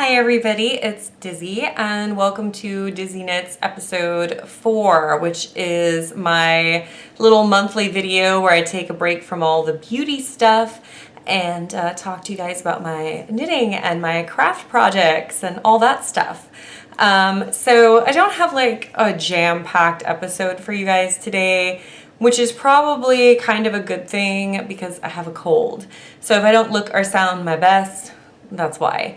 Hi everybody, it's Dizzy and welcome to Dizzy Knits episode 4, which is my little monthly video where I take a break from all the beauty stuff and talk to you guys about my knitting and my craft projects and all that stuff. So I don't have like a jam-packed episode for you guys today, which is probably kind of a good thing because I have a cold. So if I don't look or sound my best, that's why.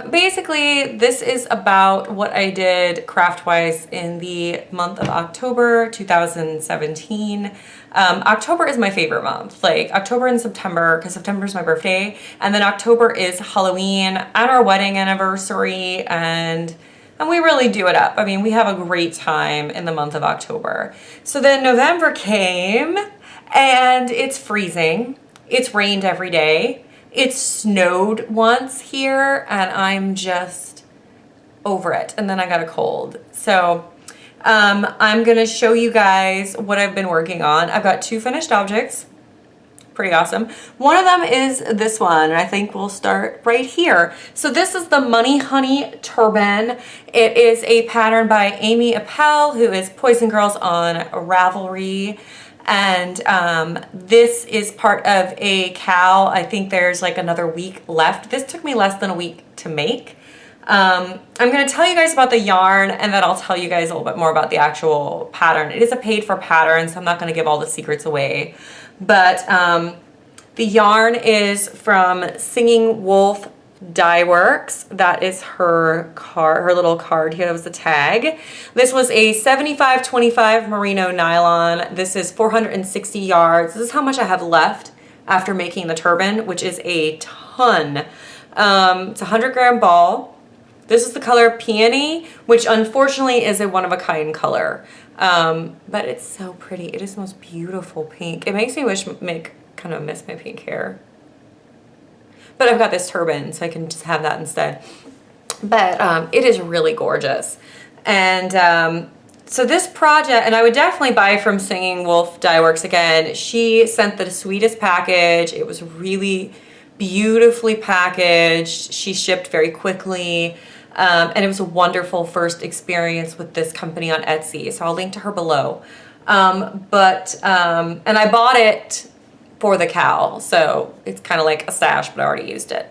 Basically, this is about what I did craft-wise in the month of October 2017. October is my favorite month, like October and September, because September is my birthday, and then October is Halloween and our wedding anniversary, and we really do it up. I mean, we have a great time in the month of October. So then November came, and it's freezing. It's rained every day. It snowed once here and I'm just over it. And then I got a cold. So I'm gonna show you guys what I've been working on. I've got 2 finished objects. Pretty awesome. One of them is this one. I think we'll start right here. So this is the Money Honey Turban. It is a pattern by Amy Appel, who is Poison Girls on Ravelry. And this is part of a cowl. I think there's like another week left. This took me less than a week to make. I'm going to tell you guys about the yarn and then I'll tell you guys a little bit more about the actual pattern. It is a paid for pattern, so I'm not going to give all the secrets away. But the yarn is from Singing Wolf Dye Works. That is her card, her little card here. That was the tag. This was a 75/25 merino nylon. This is 460 yards. This is how much I have left after making the turban, which is a ton. It's a 100-gram ball. This is the color Peony, which unfortunately is a one-of-a-kind color. But it's so pretty. It is the most beautiful pink. It makes me kind of miss my pink hair. But I've got this turban, so I can just have that instead. But it is really gorgeous. And so this project, and I would definitely buy from Singing Wolf Dye Works again. She sent the sweetest package. It was really beautifully packaged. She shipped very quickly. And it was a wonderful first experience with this company on Etsy. So I'll link to her below. And I bought it for the cowl, so it's kind of like a stash, but I already used it.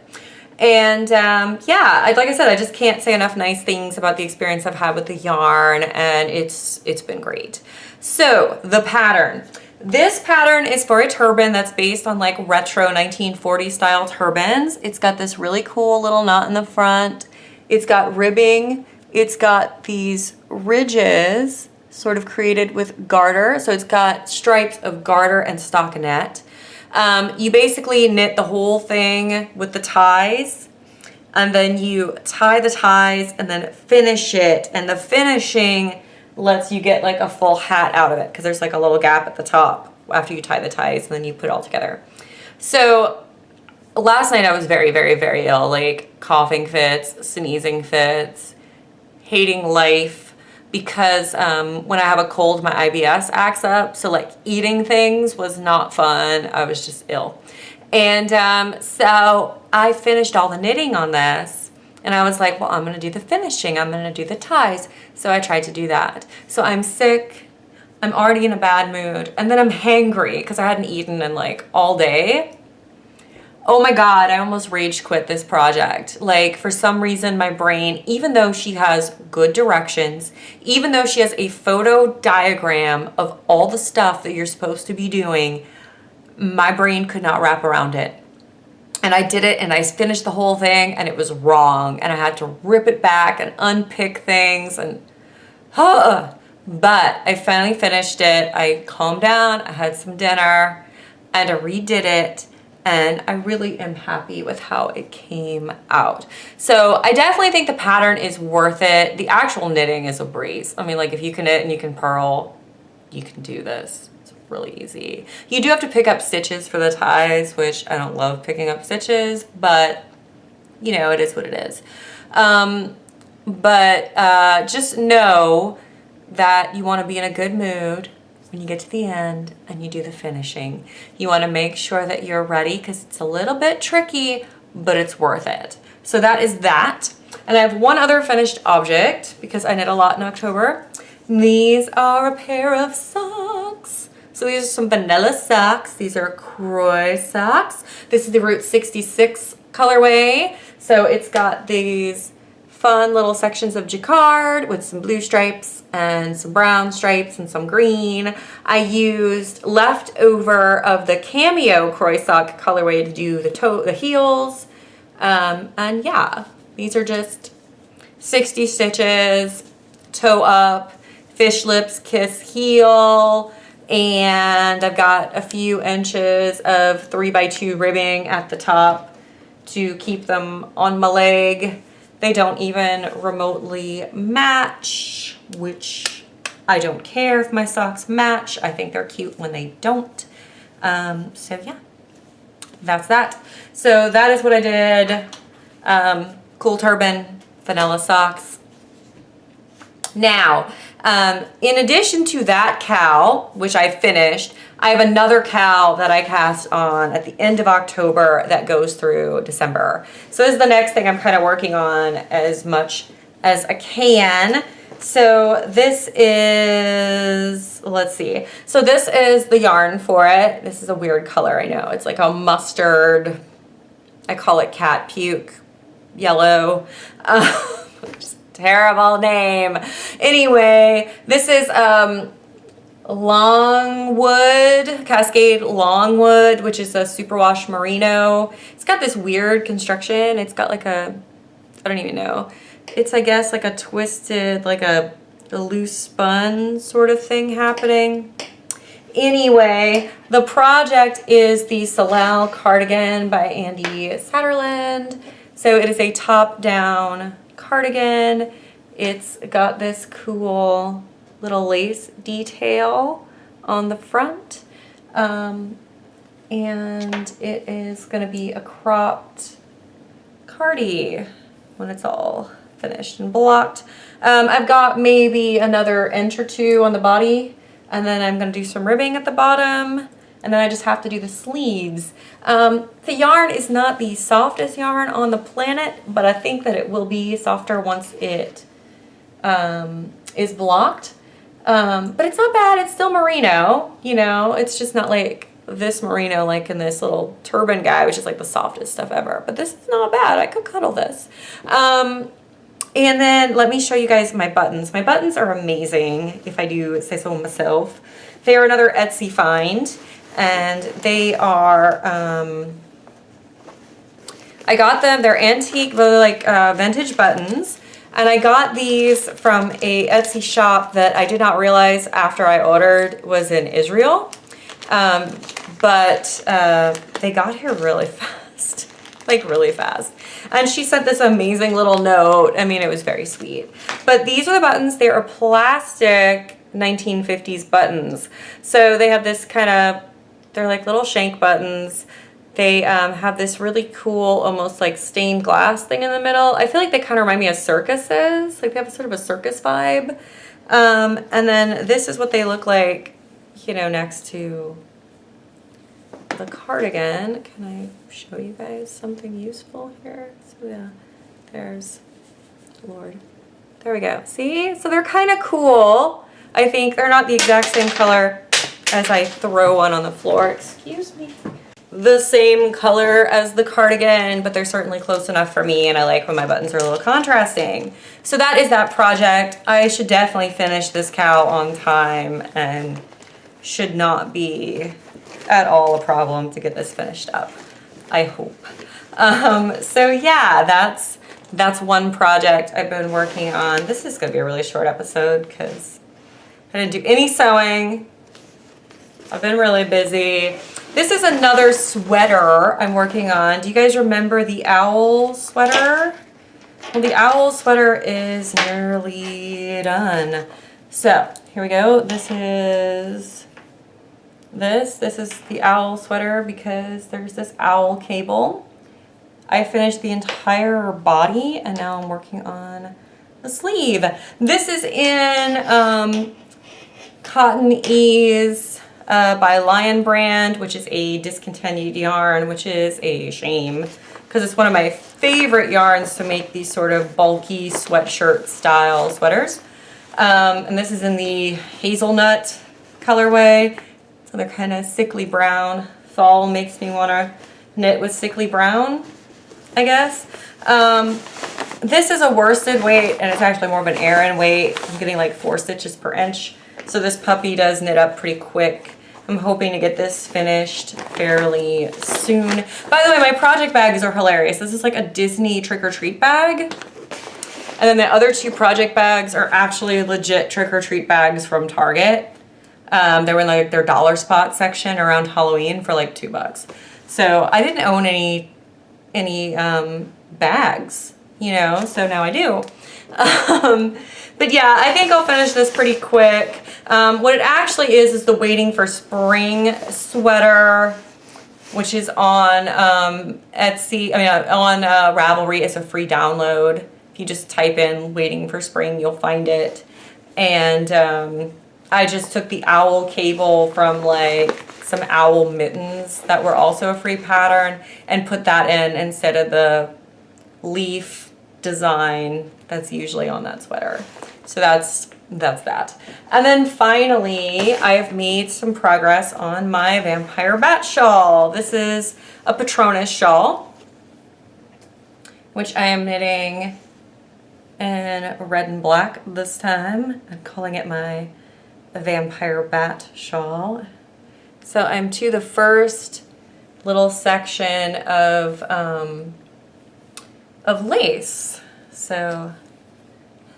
And yeah, like I said, I just can't say enough nice things about the experience I've had with the yarn, and it's been great. So the pattern. This pattern is for a turban that's based on like retro 1940 style turbans. It's got this really cool little knot in the front. It's got ribbing. It's got these ridges sort of created with garter. So it's got stripes of garter and stockinette. You basically knit the whole thing with the ties, and then you tie the ties and then finish it, and the finishing lets you get like a full hat out of it because there's like a little gap at the top after you tie the ties, and then you put it all together. So last night I was very, very, very ill, like coughing fits, sneezing fits, hating life. Because when I have a cold, my IBS acts up. So like eating things was not fun. I was just ill. And so I finished all the knitting on this. And I was like, well, I'm going to do the finishing. I'm going to do the ties. So I tried to do that. So I'm sick. I'm already in a bad mood. And then I'm hangry because I hadn't eaten in like all day. Oh my God, I almost rage quit this project. Like for some reason my brain, even though she has good directions, even though she has a photo diagram of all the stuff that you're supposed to be doing, my brain could not wrap around it. And I did it and I finished the whole thing and it was wrong. And I had to rip it back and unpick things and, but I finally finished it. I calmed down, I had some dinner, and I redid it. And I really am happy with how it came out. So I definitely think the pattern is worth it. The actual knitting is a breeze. I mean, like if you can knit and you can purl, you can do this. It's really easy. You do have to pick up stitches for the ties, which I don't love picking up stitches, but you know, it is what it is. Just know that you want to be in a good mood when you get to the end and you do the finishing. You want to make sure that you're ready because it's a little bit tricky, but it's worth it. So that is that. And I have one other finished object because I knit a lot in October. These are a pair of socks. So these are some vanilla socks. These are Croy socks. This is the Route 66 colorway. So it's got these fun little sections of jacquard with some blue stripes and some brown stripes and some green. I used leftover of the Cameo Croy sock colorway to do the heels. And yeah, these are just 60 stitches, toe up, fish lips, kiss heel, and I've got a few inches of 3x2 ribbing at the top to keep them on my leg. They don't even remotely match, which I don't care if my socks match. I think they're cute when they don't. So yeah, that's that. So that is what I did. Cool turban, vanilla socks. Now, in addition to that cowl, which I finished, I have another cowl that I cast on at the end of October that goes through December. So this is the next thing I'm kind of working on as much as I can. So this is, let's see. So this is the yarn for it. This is a weird color, I know. It's like a mustard, I call it cat puke yellow. Just terrible name. Anyway, this is Longwood, Cascade Longwood, which is a superwash merino. It's got this weird construction. It's got like a, I don't even know. It's, I guess, like a twisted, like a loose spun sort of thing happening. Anyway, the project is the Salal Cardigan by Andy Satterland. So it is a top-down cardigan. It's got this cool little lace detail on the front. And it is going to be a cropped cardi when it's all finished and blocked. I've got maybe another inch or two on the body, and then I'm going to do some ribbing at the bottom, and then I just have to do the sleeves. The yarn is not the softest yarn on the planet, but I think that it will be softer once it is blocked. But it's not bad. It's still merino, you know. It's just not like this merino, like in this little turban guy, which is like the softest stuff ever. But this is not bad. I could cuddle this. And then let me show you guys my buttons. My buttons are amazing, if I do say so myself. They are another Etsy find, and they are, I got them, they're antique, really like vintage buttons. And I got these from a Etsy shop that I did not realize after I ordered was in Israel. But they got here really fast, like really fast. And she sent this amazing little note. I mean, it was very sweet. But these are the buttons. They are plastic 1950s buttons. So they have this kind of, they're like little shank buttons. They have this really cool, almost like stained glass thing in the middle. I feel like they kind of remind me of circuses. Like they have sort of a circus vibe. And then this is what they look like, you know, next to the cardigan. Can I show you guys something useful here? So yeah, there's, Lord. There we go. See? So they're kind of cool. I think they're not the exact same color as I throw one on the floor. Excuse me. The same color as the cardigan, but they're certainly close enough for me, and I like when my buttons are a little contrasting. So that is that project. I should definitely finish this cowl on time and should not be at all a problem to get this finished up, I hope. So yeah, that's one project I've been working on. This is gonna be a really short episode because I didn't do any sewing. I've been really busy. This is another sweater I'm working on. Do you guys remember the owl sweater? Well, the owl sweater is nearly done. So here we go. This is the owl sweater because there's this owl cable. I finished the entire body and now I'm working on the sleeve. This is in Cotton Ease by Lion Brand, which is a discontinued yarn, which is a shame because it's one of my favorite yarns to make these sort of bulky sweatshirt style sweaters. And this is in the hazelnut colorway. So they're kind of sickly brown. Fall makes me want to knit with sickly brown, I guess. This is a worsted weight, and it's actually more of an Aran weight. I'm getting like 4 stitches per inch. So this puppy does knit up pretty quick. I'm hoping to get this finished fairly soon. By the way, my project bags are hilarious. This is like a Disney trick-or-treat bag. And then the other 2 project bags are actually legit trick-or-treat bags from Target. They were in like their dollar spot section around Halloween for like $2. So I didn't own any bags, you know, so now I do. But yeah, I think I'll finish this pretty quick. What it actually is the Waiting for Spring sweater, which is on Etsy, on Ravelry. It's a free download. If you just type in Waiting for Spring, you'll find it. And I just took the owl cable from like some owl mittens that were also a free pattern and put that in instead of the leaf design that's usually on that sweater. So that's that. And then finally, I have made some progress on my vampire bat shawl. This is a Patronus shawl, which I am knitting in red and black this time. I'm calling it my vampire bat shawl. So I'm to the first little section of lace. So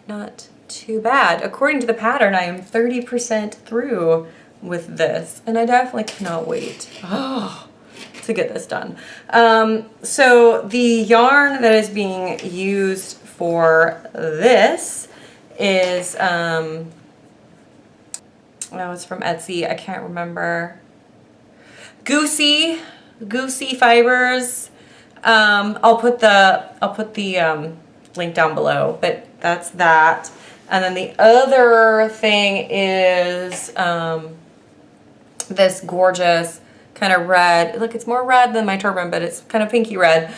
not too bad. According to the pattern, I am 30% through with this, and I definitely cannot wait to get this done. So the yarn that is being used for this is, oh, it's from Etsy. I can't remember. Goosey fibers. I'll put the link down below, but that's that. And then the other thing is this gorgeous kind of red. Look, it's more red than my turban, but it's kind of pinky red,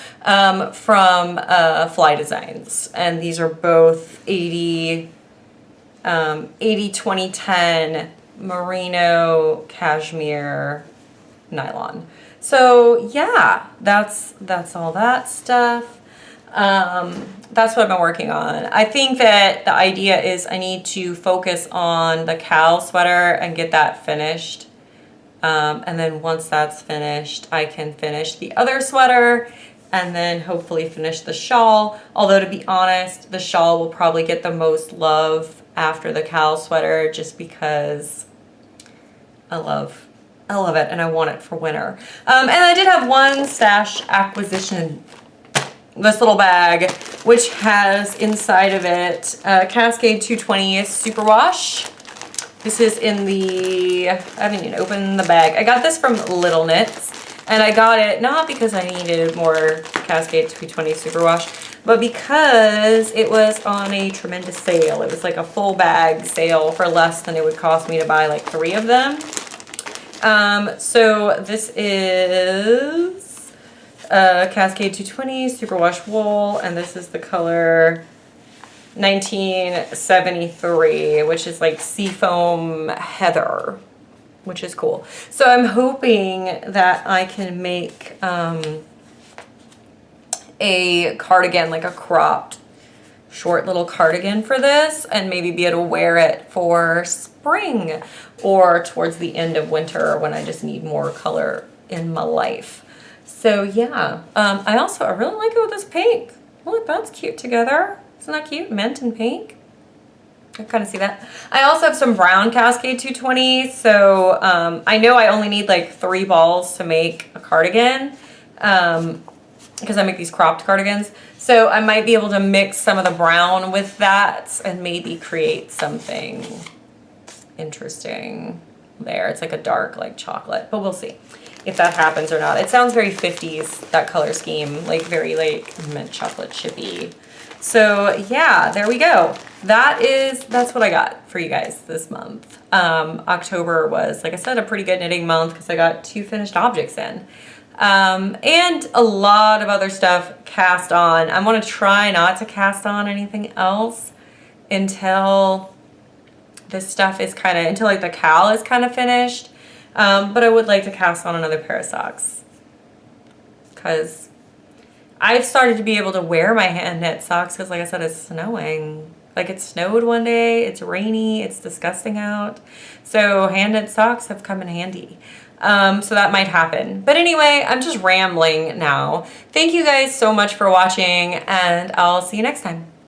from Fly Designs. And these are both 80-20-10 merino cashmere nylon. So yeah, that's all that stuff. That's what I've been working on. I think that the idea is I need to focus on the cowl sweater and get that finished. And then once that's finished, I can finish the other sweater and then hopefully finish the shawl. Although, to be honest, the shawl will probably get the most love after the cowl sweater, just because I love it and I want it for winter. And I did have one stash acquisition, this little bag, which has inside of it Cascade 220 Superwash. This is in the, I haven't even opened the bag. I got this from Little Knits, and I got it not because I needed more Cascade 220 Superwash, but because it was on a tremendous sale. It was like a full bag sale for less than it would cost me to buy like 3 of them. So this is Cascade 220 Superwash wool, and this is the color 1973, which is like seafoam heather, which is cool. So I'm hoping that I can make a cardigan, like a cropped short little cardigan for this, and maybe be able to wear it for spring or towards the end of winter when I just need more color in my life. So yeah, I really like it with this pink. Look, that's cute together. Isn't that cute? Mint and pink. I kind of see that. I also have some brown Cascade 220. So I know I only need like 3 balls to make a cardigan, because I make these cropped cardigans. So I might be able to mix some of the brown with that and maybe create something interesting there. It's like a dark like chocolate, but we'll see if that happens or not. It sounds very 50s, that color scheme, like very like mint chocolate chippy. So yeah, there we go. That's what I got for you guys this month. October was, like I said, a pretty good knitting month because I got 2 finished objects in. And a lot of other stuff cast on. I want to try not to cast on anything else until this stuff is kind of, until like the cowl is kind of finished. But I would like to cast on another pair of socks because I've started to be able to wear my hand knit socks because, like I said, it's snowing. Like, it snowed one day, it's rainy, it's disgusting out. So hand knit socks have come in handy. So that might happen. But anyway, I'm just rambling now. Thank you guys so much for watching, and I'll see you next time.